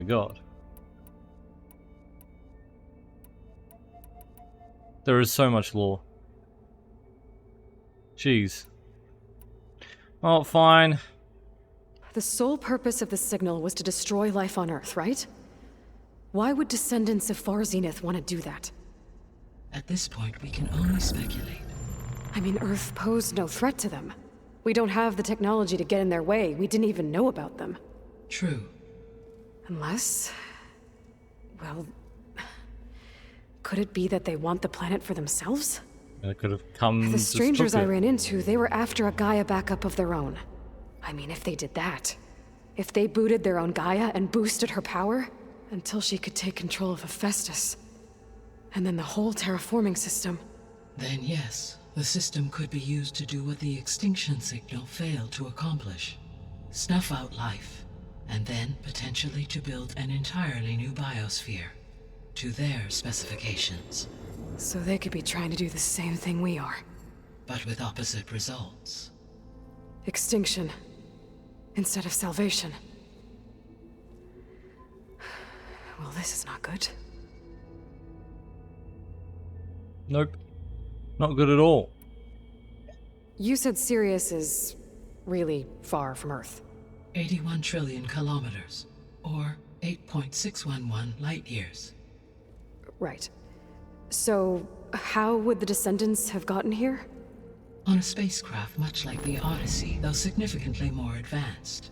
My God. There is so much lore. Jeez. Oh, fine. The sole purpose of the signal was to destroy life on Earth, right? Why would descendants of Far Zenith want to do that? At this point, we can only speculate. I mean, Earth posed no threat to them. We don't have the technology to get in their way. We didn't even know about them. True. Unless... well... could it be that they want the planet for themselves? It could have come. The strangers I took it. ran into, they were after a Gaia backup of their own. I mean, if they did that... if they booted their own Gaia and boosted her power... until she could take control of Hephaestus. And then the whole terraforming system. Then yes, the system could be used to do what the extinction signal failed to accomplish. Snuff out life, and then potentially to build an entirely new biosphere. To their specifications. So they could be trying to do the same thing we are. But with opposite results. Extinction. Instead of salvation. Well, this is not good. Nope. Not good at all. You said Sirius is... really far from Earth. 81 trillion kilometers, or 8.611 light years. Right. So, how would the descendants have gotten here? On a spacecraft much like the Odyssey, though significantly more advanced.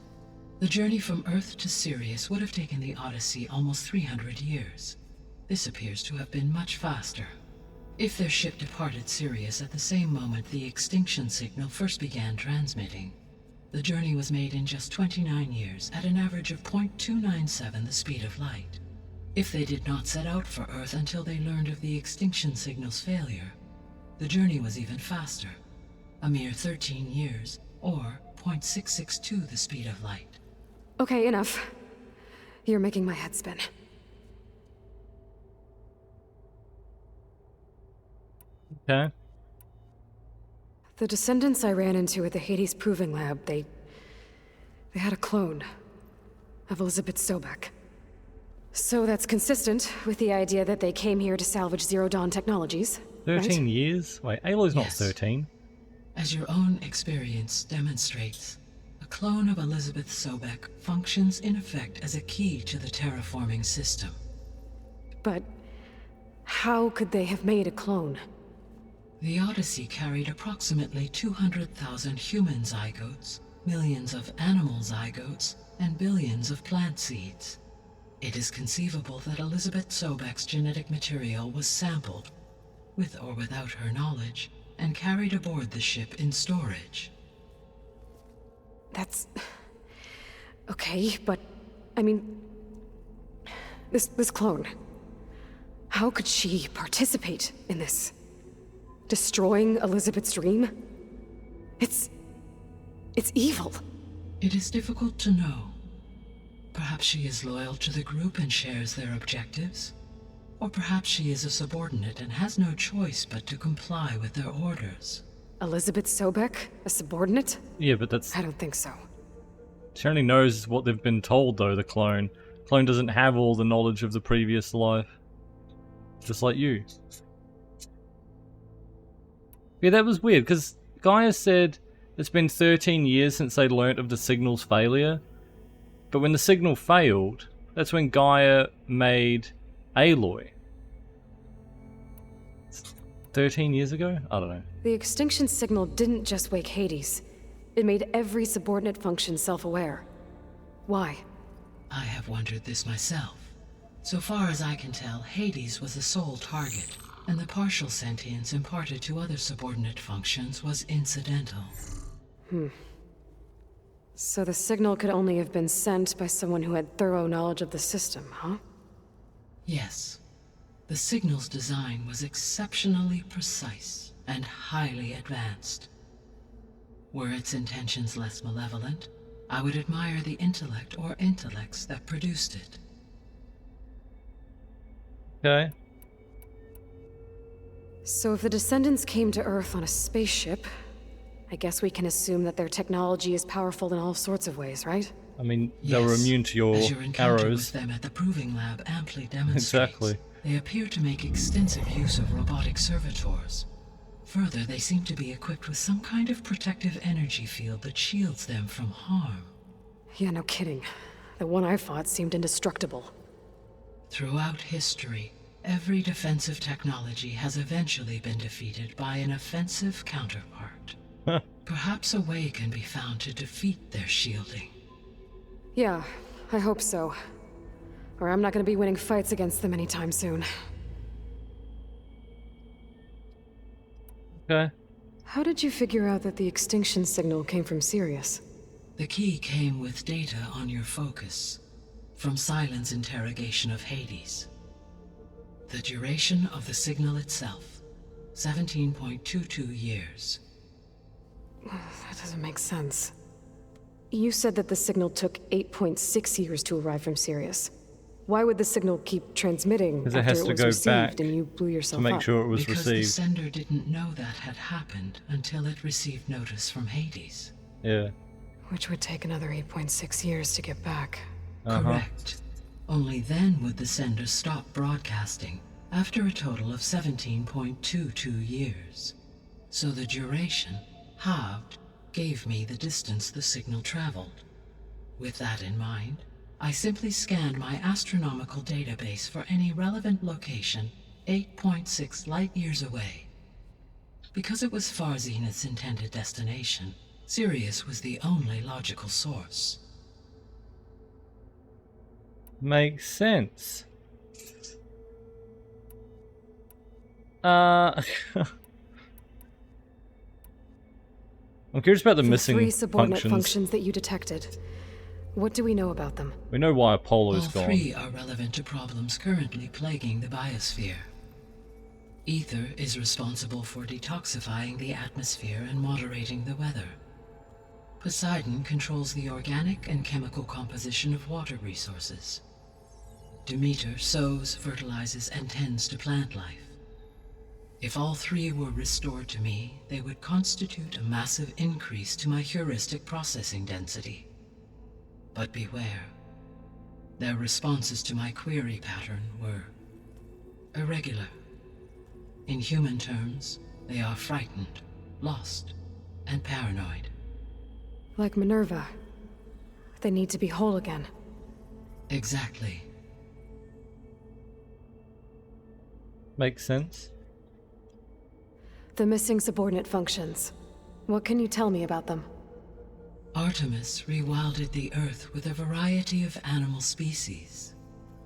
The journey from Earth to Sirius would have taken the Odyssey almost 300 years. This appears to have been much faster. If their ship departed Sirius at the same moment the extinction signal first began transmitting, the journey was made in just 29 years at an average of 0.297 the speed of light. If they did not set out for Earth until they learned of the extinction signal's failure, the journey was even faster, a mere 13 years, or 0.662 the speed of light. Okay, enough. You're making my head spin. Okay. The descendants I ran into at the Hades Proving Lab, they had a clone of Elizabeth Sobek. So that's consistent with the idea that they came here to salvage Zero Dawn technologies, 13 right? years? Wait, Aloy's not Yes. 13. As your own experience demonstrates, a clone of Elizabeth Sobek functions in effect as a key to the terraforming system. But how could they have made a clone? The Odyssey carried approximately 200,000 human zygotes, millions of animal zygotes, and billions of plant seeds. It is conceivable that Elizabeth Sobek's genetic material was sampled, with or without her knowledge, and carried aboard the ship in storage. That's... okay, but... I mean... This clone... how could she participate in this? Destroying Elizabeth's dream? It's evil. It is difficult to know. Perhaps she is loyal to the group and shares their objectives. Or perhaps she is a subordinate and has no choice but to comply with their orders. Elizabeth Sobek? A subordinate? Yeah, but that's... I don't think so. She only knows what they've been told, though, the clone. Clone doesn't have all the knowledge of the previous life. Just like you. Yeah, that was weird, because Gaia said it's been 13 years since they learnt of the signal's failure. But when the signal failed, that's when Gaia made Aloy. 13 years ago? I don't know. The extinction signal didn't just wake Hades. It made every subordinate function self-aware. Why? I have wondered this myself. So far as I can tell, Hades was the sole target, and the partial sentience imparted to other subordinate functions was incidental. So the signal could only have been sent by someone who had thorough knowledge of the system, huh? Yes. The signal's design was exceptionally precise and highly advanced. Were its intentions less malevolent, I would admire the intellect or intellects that produced it. Okay. So if the descendants came to Earth on a spaceship, I guess we can assume that their technology is powerful in all sorts of ways, right? I mean, they were Yes, immune to your as your encounter arrows. with them at the Proving Lab amply demonstrates. Exactly. They appear to make extensive use of robotic servitors. Further, they seem to be equipped with some kind of protective energy field that shields them from harm. Yeah, no kidding. The one I fought seemed indestructible. Throughout history, every defensive technology has eventually been defeated by an offensive counterpart. Perhaps a way can be found to defeat their shielding. Yeah, I hope so. Or I'm not gonna be winning fights against them anytime soon. Okay. How did you figure out that the extinction signal came from Sirius? The key came with data on your focus, from Silent's interrogation of Hades. The duration of the signal itself, 17.22 years. That doesn't make sense. You said that the signal took 8.6 years to arrive from Sirius. Why would the signal keep transmitting 'Cause it after has it to was go received back and you blew yourself To make up? sure it was Because the received. sender didn't know that had happened until it received notice from Hades. Yeah. Which would take another 8.6 years to get back. Correct. Only then would the sender stop broadcasting after a total of 17.22 years. So the duration, halved, gave me the distance the signal traveled. With that in mind, I simply scanned my astronomical database for any relevant location 8.6 light years away. Because it was Far Zenith's intended destination, Sirius was the only logical source. Makes sense. I'm curious about the missing three subordinate functions. functions that you detected. What do we know about them? We know why All Apollo's gone. three are relevant to problems currently plaguing the biosphere. Ether is responsible for detoxifying the atmosphere and moderating the weather. Poseidon controls the organic and chemical composition of water resources. Demeter sows, fertilizes, and tends to plant life. If all three were restored to me, they would constitute a massive increase to my heuristic processing density. But beware. Their responses to my query pattern were irregular. In human terms, they are frightened, lost, and paranoid. Like Minerva. They need to be whole again. Exactly. Makes sense. The missing subordinate functions. What can you tell me about them? Artemis rewilded the Earth with a variety of animal species.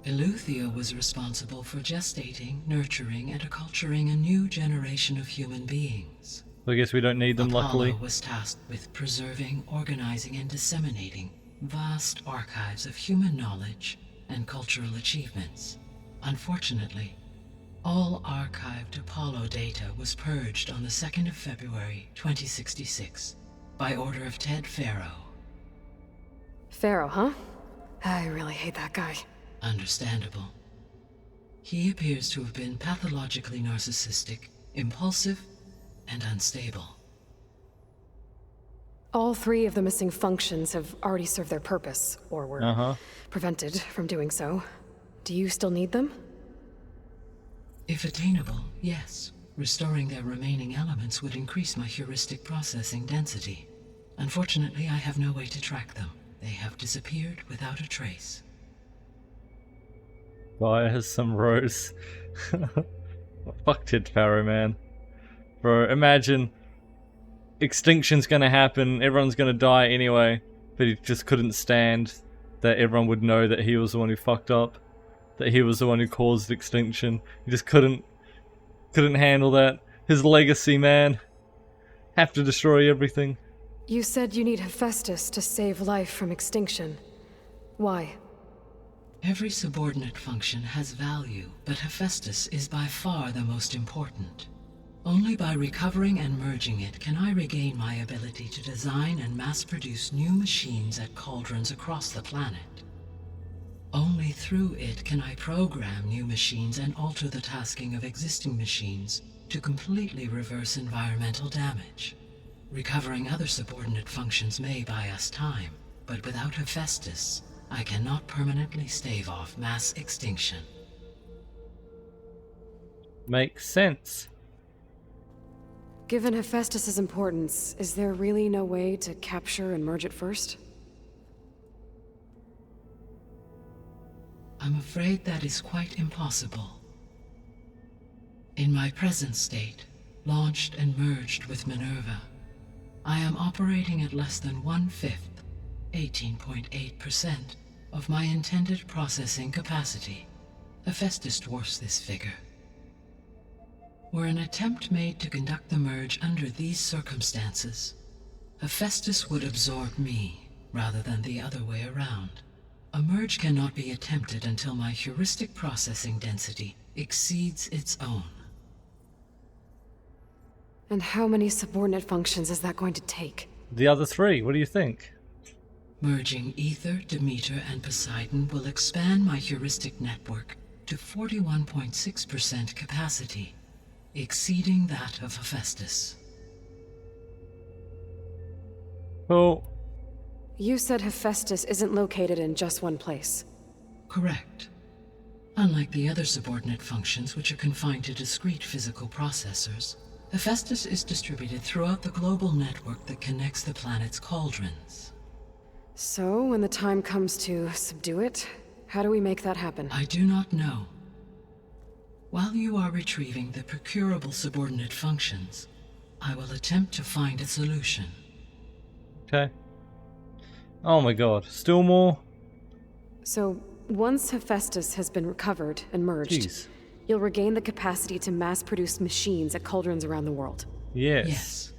Eleuthia was responsible for gestating, nurturing, and acculturating a new generation of human beings. I guess we don't need them, Apollo luckily. was tasked with preserving, organizing, and disseminating vast archives of human knowledge and cultural achievements. Unfortunately, all archived Apollo data was purged on the 2nd of February, 2066, by order of Ted Faro. Pharaoh, huh? I really hate that guy. Understandable. He appears to have been pathologically narcissistic, impulsive, and unstable. All three of the missing functions have already served their purpose, or were prevented from doing so. Do you still need them? If attainable, yes. Restoring their remaining elements would increase my heuristic processing density. Unfortunately, I have no way to track them. They have disappeared without a trace. Guy has some rose. Fuck Ted Faro, man. Bro, imagine extinction's gonna happen, everyone's gonna die anyway, but he just couldn't stand that everyone would know that he was the one who fucked up, that he was the one who caused extinction. He just couldn't handle that. His legacy, man. Have to destroy everything. You said you need Hephaestus to save life from extinction. Why? Every subordinate function has value, but Hephaestus is by far the most important. Only by recovering and merging it can I regain my ability to design and mass-produce new machines at cauldrons across the planet. Only through it can I program new machines and alter the tasking of existing machines to completely reverse environmental damage. Recovering other subordinate functions may buy us time, But without Hephaestus, I cannot permanently stave off mass extinction. Makes sense. Given Hephaestus' importance, is there really no way to capture and merge it first? I'm afraid that is quite impossible. In my present state, launched and merged with Minerva, I am operating at less than 1/5, 18.8%, of my intended processing capacity. Hephaestus dwarfs this figure. Were an attempt made to conduct the merge under these circumstances, Hephaestus would absorb me, rather than the other way around. A merge cannot be attempted until my heuristic processing density exceeds its own. And how many subordinate functions is that going to take? The other three, what do you think? Merging Ether, Demeter, and Poseidon will expand my heuristic network to 41.6% capacity, exceeding that of Hephaestus. Well, You said Hephaestus isn't located in just one place. Correct. Unlike the other subordinate functions, which are confined to discrete physical processors, Hephaestus is distributed throughout the global network that connects the planet's cauldrons. So, when the time comes to subdue it, how do we make that happen? I do not know. While you are retrieving the procurable subordinate functions, I will attempt to find a solution. okay. Oh my god, still more? So, once Hephaestus has been recovered and merged, Jeez. you'll regain the capacity to mass-produce machines at cauldrons around the world. Yes. Yes,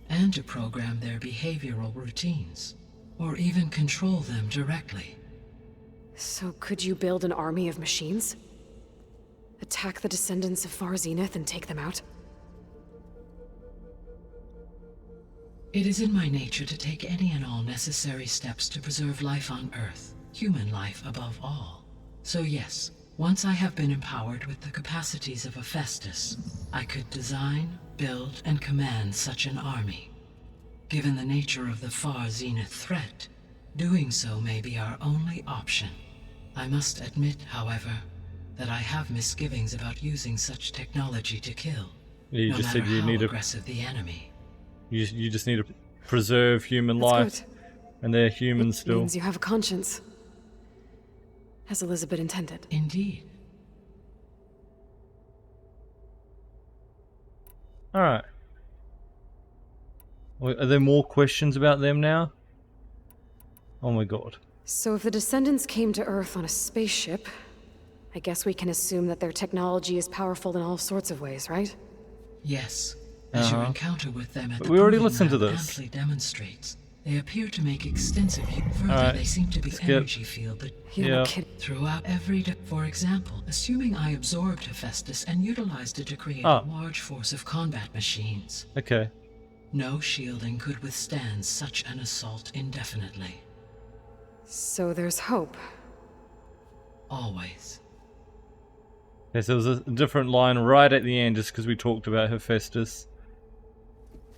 and to program their behavioral routines, or even control them directly. So could you build an army of machines? Attack the descendants of Far Zenith and take them out? It is in my nature to take any and all necessary steps to preserve life on Earth, human life above all. So yes, once I have been empowered with the capacities of Hephaestus, I could design, build, and command such an army. Given the nature of the Far Zenith threat, doing so may be our only option. I must admit, however, that I have misgivings about using such technology to kill, You no just matter said you how need to, aggressive the enemy. you just need to preserve human That's life, good. and they're humans It still. means you have a conscience. As Elizabeth intended. Indeed. Alright. Are there more questions about them now? Oh my god. So if the descendants came to Earth on a spaceship, I guess we can assume that their technology is powerful in all sorts of ways, right? Yes. As your Uh-huh. encounter with them at But the we already proving listened to lab this. amply demonstrates. They appear to make extensive use. Further, Alright, they seem to be skip. energy field that Yeah, Yeah. no kidding. throughout every for example, assuming I absorbed Hephaestus and utilized it to create Ah. a large force of combat machines, Okay. no shielding could withstand such an assault indefinitely. So there's hope. Always. Yes, there was a different line right at the end just because we talked about Hephaestus.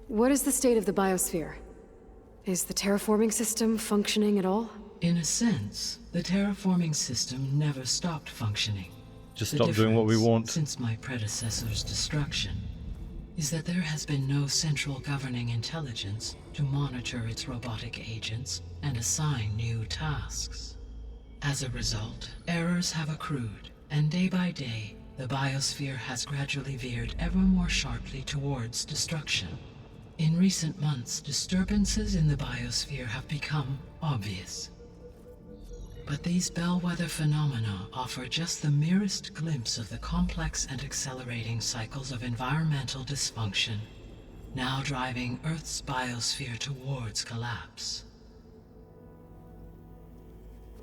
What is the state of the biosphere? Is the terraforming system functioning at all? In a sense, the terraforming system never stopped functioning. Just The stop doing what we difference, want. Since my predecessor's destruction, is that there has been no central governing intelligence to monitor its robotic agents and assign new tasks. As a result, errors have accrued, and day by day, the biosphere has gradually veered ever more sharply towards destruction. In recent months, disturbances in the biosphere have become obvious. But these bellwether phenomena offer just the merest glimpse of the complex and accelerating cycles of environmental dysfunction, now driving Earth's biosphere towards collapse.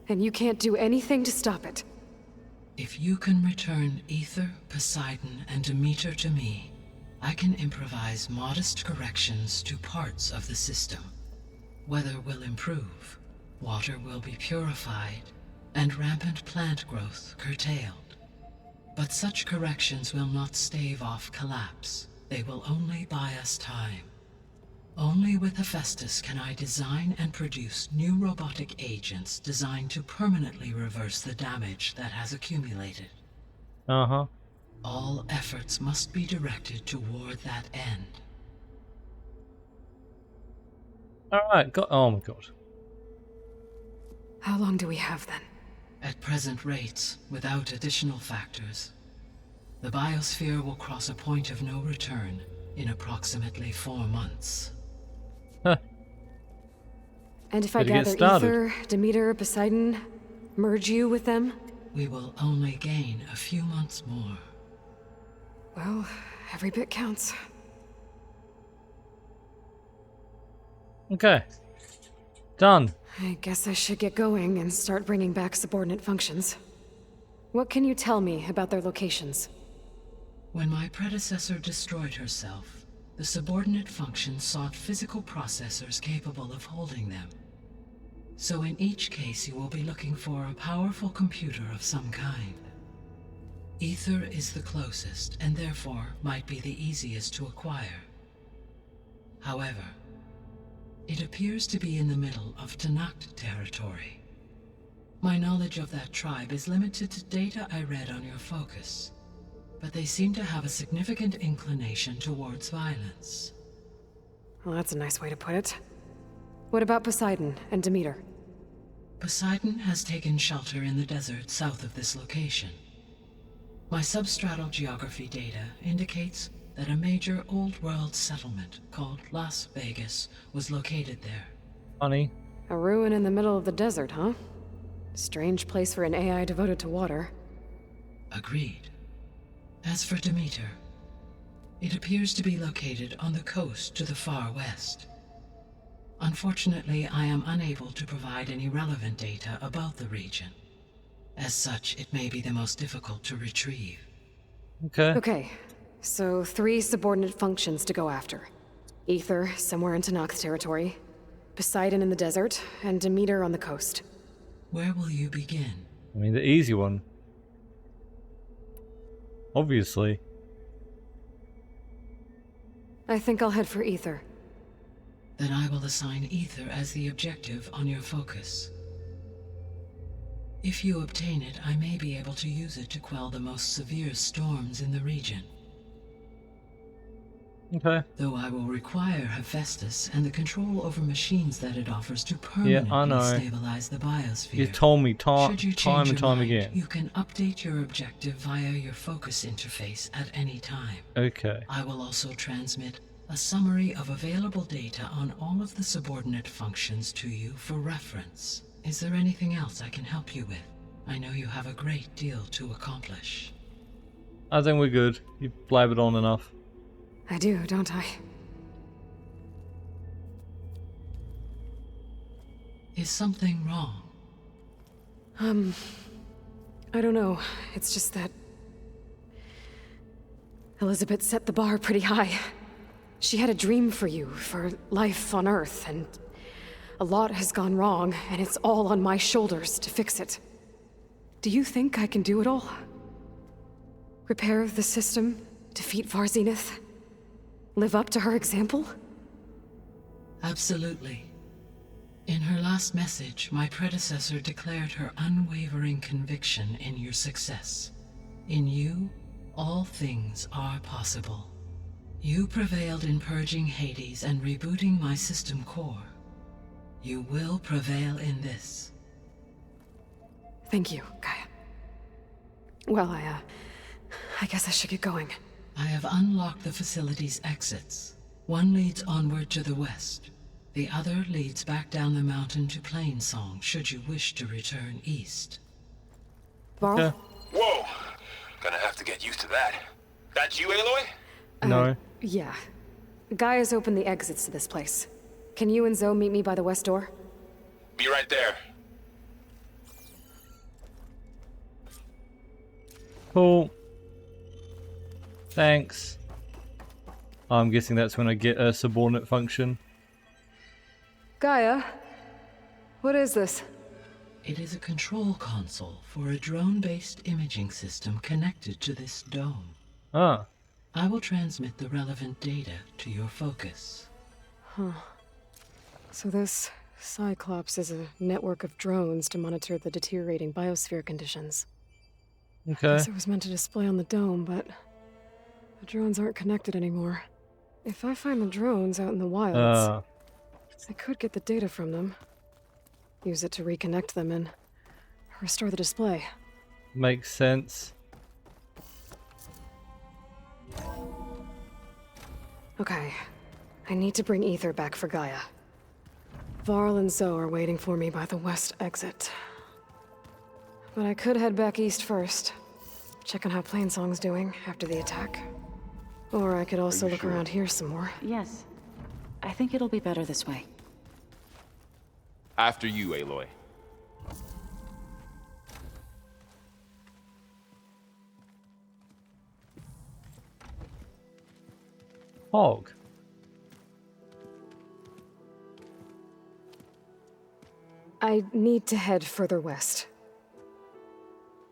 And you can't do anything to stop it. If you can return Ether, Poseidon, and Demeter to me, I can improvise modest corrections to parts of the system. Weather will improve, water will be purified, and rampant plant growth curtailed. But such corrections will not stave off collapse. They will only buy us time. Only with Hephaestus can I design and produce new robotic agents designed to permanently reverse the damage that has accumulated. Uh-huh. All efforts must be directed toward that end. Alright, oh my god. How long do we have then? At present rates, without additional factors, the biosphere will cross a point of no return in approximately 4 months. Huh. And if I Better get gather started. Ether, Demeter, Poseidon, merge you with them? We will only gain a few months more. Well, every bit counts. Okay. Done. I guess I should get going and start bringing back subordinate functions. What can you tell me about their locations? When my predecessor destroyed herself, the subordinate functions sought physical processors capable of holding them. So in each case you will be looking for a powerful computer of some kind. Ether is the closest, and therefore might be the easiest to acquire. However, it appears to be in the middle of Tenakth territory. My knowledge of that tribe is limited to data I read on your focus, but they seem to have a significant inclination towards violence. Well, that's a nice way to put it. What about Poseidon and Demeter? Poseidon has taken shelter in the desert south of this location. My substratal geography data indicates that a major old-world settlement called Las Vegas was located there. Funny. A ruin in the middle of the desert, huh? Strange place for an AI devoted to water. Agreed. As for Demeter, it appears to be located on the coast to the far west. Unfortunately, I am unable to provide any relevant data about the region. As such, it may be the most difficult to retrieve. Okay. Okay, so 3 subordinate functions to go after. Ether, somewhere in Tenakth territory. Poseidon in the desert, and Demeter on the coast. Where will you begin? I mean, the easy one. Obviously. I think I'll head for Ether. Then I will assign Ether as the objective on your focus. If you obtain it, I may be able to use it to quell the most severe storms in the region. Okay. Though I will require Hephaestus and the control over machines that it offers to Yeah, I permanently know. stabilize the biosphere. You told me Should you time change and your time mind, again. you can update your objective via your focus interface at any time. Okay. I will also transmit a summary of available data on all of the subordinate functions to you for reference. Is there anything else I can help you with? I know you have a great deal to accomplish. I think we're good. You've blabbered on enough. I do, don't I? Is something wrong? I don't know. It's just that... Elizabeth set the bar pretty high. She had a dream for you, for life on Earth, and a lot has gone wrong, and it's all on my shoulders to fix it. Do you think I can do it all? Repair the system, defeat Varzinith, live up to her example? Absolutely. In her last message, my predecessor declared her unwavering conviction in your success. In you, all things are possible. You prevailed in purging Hades and rebooting my system core. You will prevail in this. Thank you, Gaia. Well, I guess I should get going. I have unlocked the facility's exits. One leads onward to the west. The other leads back down the mountain to Plainsong, should you wish to return east. Varl? Okay. Whoa! Gonna have to get used to that. That's you, Aloy? No. Yeah. Gaia's opened the exits to this place. Can you and Zoe meet me by the west door? Be right there. Cool. Thanks. I'm guessing that's when I get a subordinate function. Gaia? What is this? It is a control console for a drone-based imaging system connected to this dome. Ah. I will transmit the relevant data to your focus. So this Cyclops is a network of drones to monitor the deteriorating biosphere conditions. Okay. Guess it was meant to display on the dome, but the drones aren't connected anymore. If I find the drones out in the wilds, I could get the data from them, use it to reconnect them and restore the display. Makes sense. Okay, I need to bring Ether back for Gaia. Varl and Zoe are waiting for me by the west exit. But I could head back east first, check on how Plainsong's doing after the attack. Or I could also look around here some more. Yes. I think it'll be better this way. After you, Aloy. Hog. I need to head further west.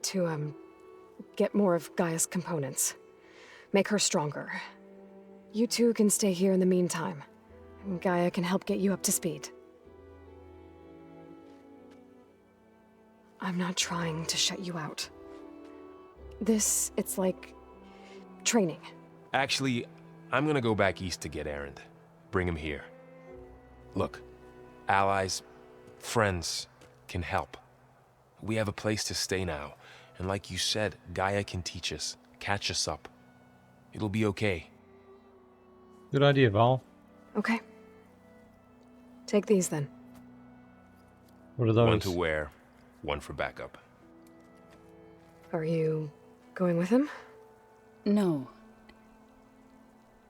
To, get more of Gaia's components. Make her stronger. You two can stay here in the meantime. And Gaia can help get you up to speed. I'm not trying to shut you out. It's like training. Actually, I'm gonna go back east to get Erend. Bring him here. Look, allies, friends can help. We have a place to stay now, and like you said, Gaia can teach us, catch us up. It'll be okay. Good idea, Val. Okay. Take these then. What are those? One to wear, one for backup. Are you going with him? No.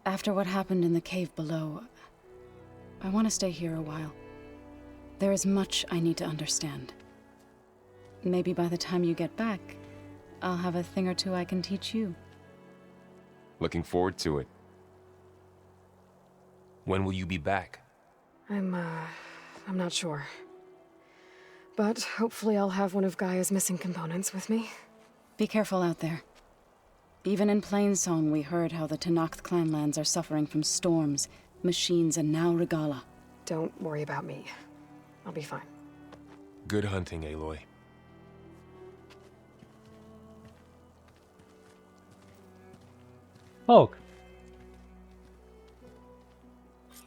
After what happened in the cave below, I want to stay here a while. There is much I need to understand. Maybe by the time you get back, I'll have a thing or two I can teach you. Looking forward to it. When will you be back? I'm not sure. But hopefully I'll have one of Gaia's missing components with me. Be careful out there. Even in Plainsong, we heard how the Tenakth clanlands are suffering from storms, machines, and now Regalla. Don't worry about me. I'll be fine. Good hunting, Aloy. Hog.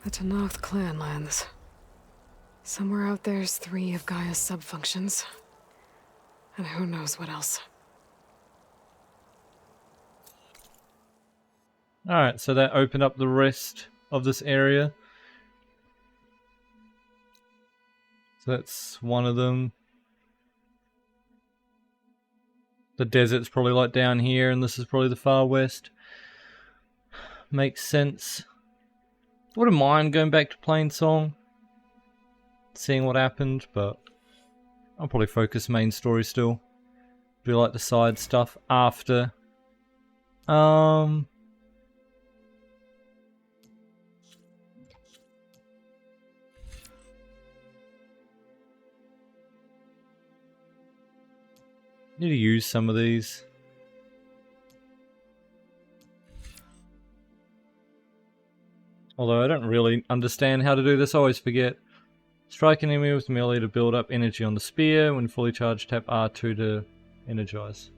The Tenakth clanlands. Somewhere out there's 3 of Gaia's subfunctions. And who knows what else. Alright, so that opened up the rest of this area. So that's one of them. The desert's probably like down here, and this is probably the far west. Makes sense. Wouldn't mind going back to Plainsong, seeing what happened, but I'll probably focus main story still. Do like the side stuff after. Need to use some of these. Although I don't really understand how to do this, I always forget. Strike an enemy with melee to build up energy on the spear. When fully charged, tap R2 to energize.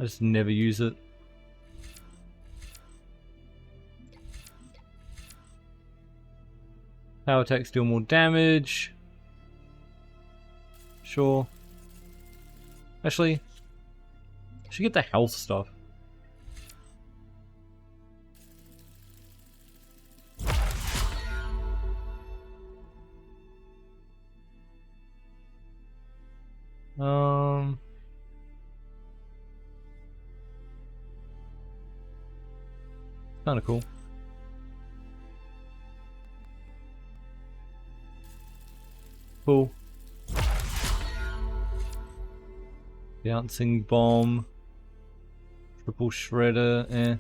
I just never use it. Power attacks deal more damage. Sure. Actually, I should get the health stuff. Kinda cool. Cool. Bouncing bomb. Triple shredder, eh.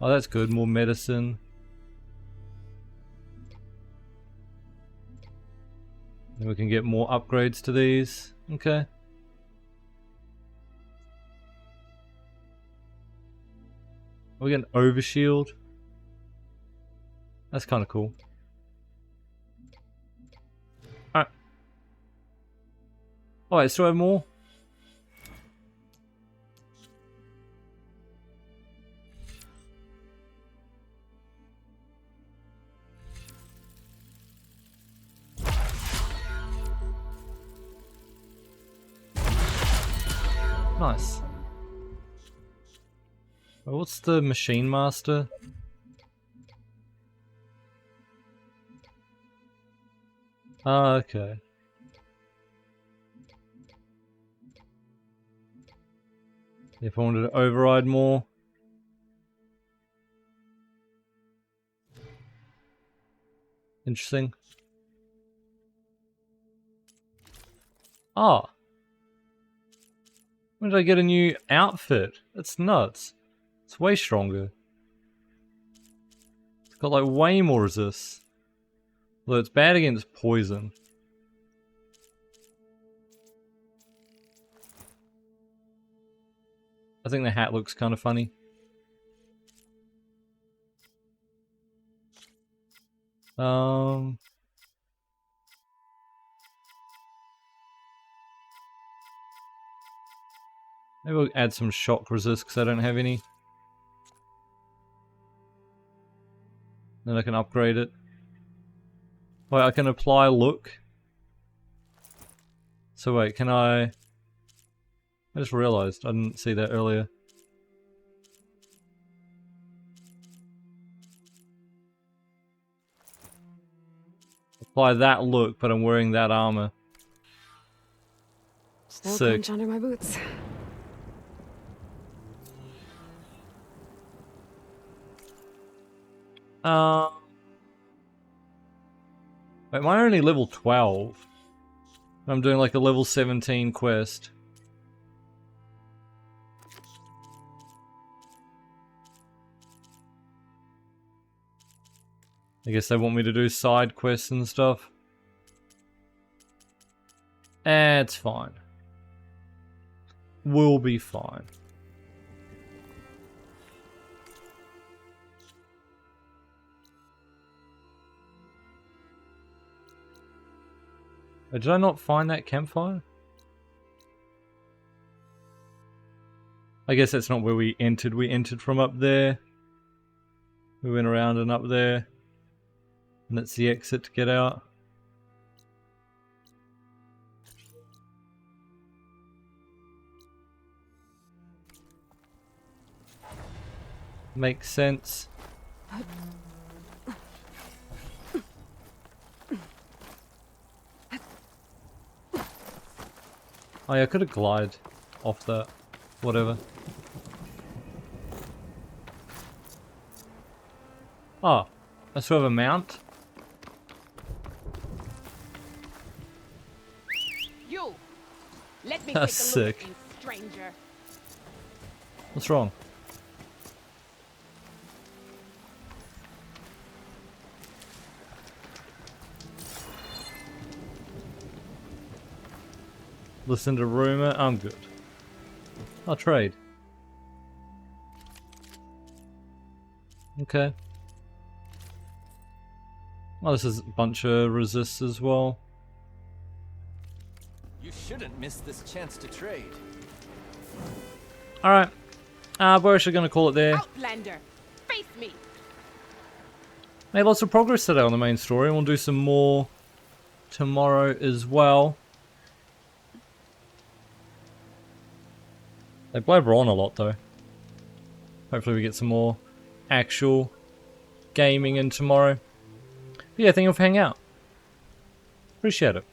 Oh, that's good, more medicine. Then we can get more upgrades to these. Okay. We get an overshield. That's kind of cool. Alright. Oh, wait, still have more? Nice. Well, what's the Machine Master? Ah, okay. If I wanted to override more. Interesting. Ah. When did I get a new outfit? That's nuts. It's way stronger. It's got like way more resist. Although it's bad against poison. I think the hat looks kind of funny. Maybe we'll add some shock resist because I don't have any. Then I can upgrade it. Wait, I can apply look. So wait, can I just realized I didn't see that earlier. Apply that look, but I'm wearing that armor. Still Sick. punch under my boots. Wait, am I only level 12? I'm doing like a level 17 quest. I guess they want me to do side quests and stuff. It's fine. We'll be fine. Did I not find that campfire? I guess that's not where we entered. We entered from up there. We went around and up there. And that's the exit to get out. Makes sense. Oh yeah, I could have glided off that. Whatever. Oh, I still have a mount? You! Let me That's take a look sick. at you, stranger. What's wrong? Listen to rumor, I'm good. I'll trade. Okay. Oh, this is a bunch of resists as well. You shouldn't miss this chance to trade. Alright. We're actually going to call it there. Outlander, face me! Made lots of progress today on the main story, and we'll do some more tomorrow as well. They blabber on a lot though. Hopefully we get some more actual gaming in tomorrow. But yeah, thank you for hanging out. Appreciate it.